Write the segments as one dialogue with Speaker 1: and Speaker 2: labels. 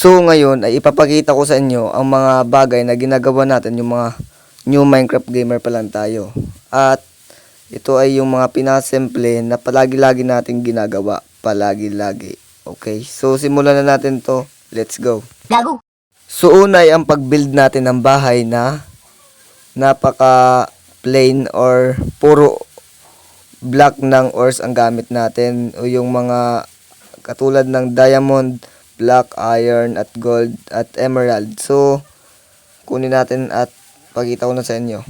Speaker 1: So ngayon ay ipapakita ko sa inyo ang mga bagay na ginagawa natin, yung mga new Minecraft gamer pa lang tayo. At ito ay yung mga pinasimple na palagi-lagi nating ginagawa, palagi-lagi. Okay, so simulan na natin to. Let's go.
Speaker 2: Gago.
Speaker 1: So una ay ang pag-build natin ng bahay na napaka plain or puro block ng ores ang gamit natin, o yung mga katulad ng diamond, black, iron, at gold, at emerald. So, kunin natin at pakita ko na sa inyo.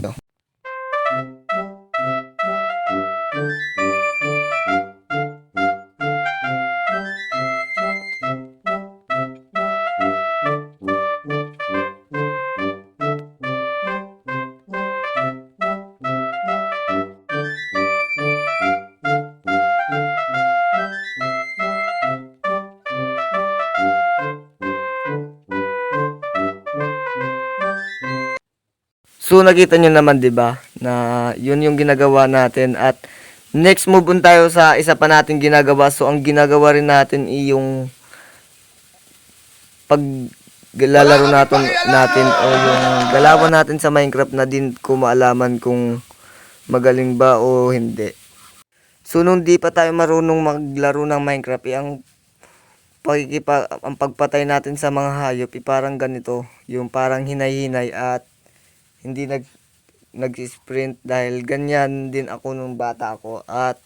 Speaker 1: So nakita nyo naman 'di ba na yun yung ginagawa natin, at next move on tayo sa isa pa nating ginagawa. So ang ginagawa rin natin ay yung paglalaro natin o yung galawan natin sa Minecraft na din ko maalaman kung magaling ba o hindi. So nung di pa tayo marunong maglaro ng Minecraft, ang pagpatay natin sa mga hayop parang ganito, yung parang hinay-hinay at hindi nag-sprint, dahil ganyan din ako nung bata ako, at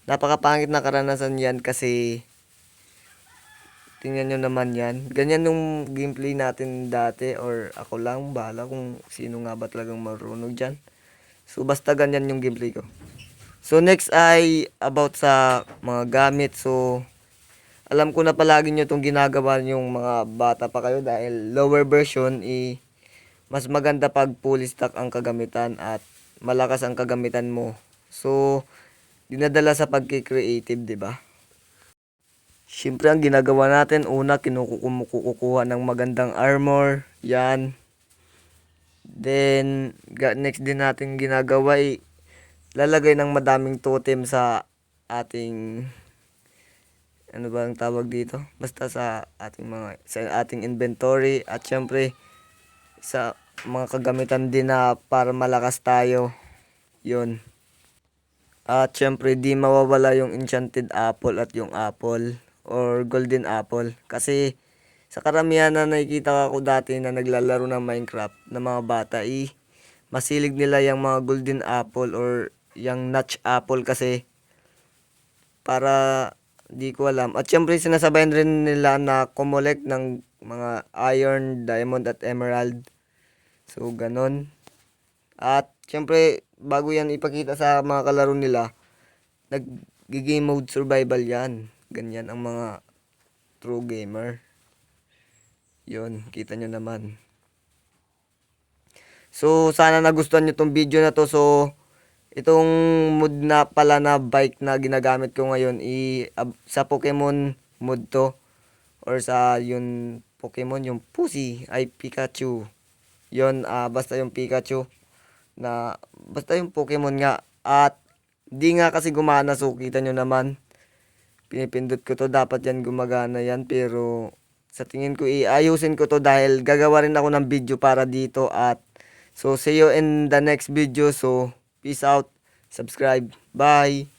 Speaker 1: napakapangit na karanasan yan kasi tingnan nyo naman yan. Ganyan yung gameplay natin dati, or ako lang bahala kung sino nga ba talagang marunong dyan. So basta ganyan yung gameplay ko. So next ay about sa mga gamit. So alam ko na palagi nyo itong ginagawa yung mga bata pa kayo, dahil lower version mas maganda pag fully stock ang kagamitan at malakas ang kagamitan mo. So, dinadala sa pagki-creative, 'di ba? Siyempre ang ginagawa natin, una kinukuha ng magandang armor, 'yan. Then next din natin ginagawa ay lalagay ng madaming totem sa ating, ano ba ang tawag dito? Basta sa ating inventory, at syempre sa mga kagamitan din na para malakas tayo. Yun. At syempre di mawawala yung enchanted apple at yung apple or golden apple. Kasi sa karamihan na nakikita ko dati na naglalaro ng Minecraft na mga bata, masilig nila yung mga golden apple or yung notch apple, kasi para di ko alam. At syempre sinasabayan rin nila na kumolect ng mga iron, diamond, at emerald. So, ganon. At, syempre, bago yan ipakita sa mga kalaro nila, nag-game mode survival yan. Ganyan ang mga true gamer. Yun, kita nyo naman. So, sana nagustuhan nyo tong video na to. So, itong mod na pala na bike na ginagamit ko ngayon, sa Pokemon mod to. Or sa yung Pokemon, yung Pussy, ay Pikachu. Yon, basta yung Pikachu na basta yung Pokemon nga, at di nga kasi gumana. So kita nyo naman, pinipindot ko to, dapat yan gumagana yan, pero sa tingin ko iayusin ko to, dahil gagawa rin ako ng video para dito. At so see you in the next video. So peace out, subscribe, bye.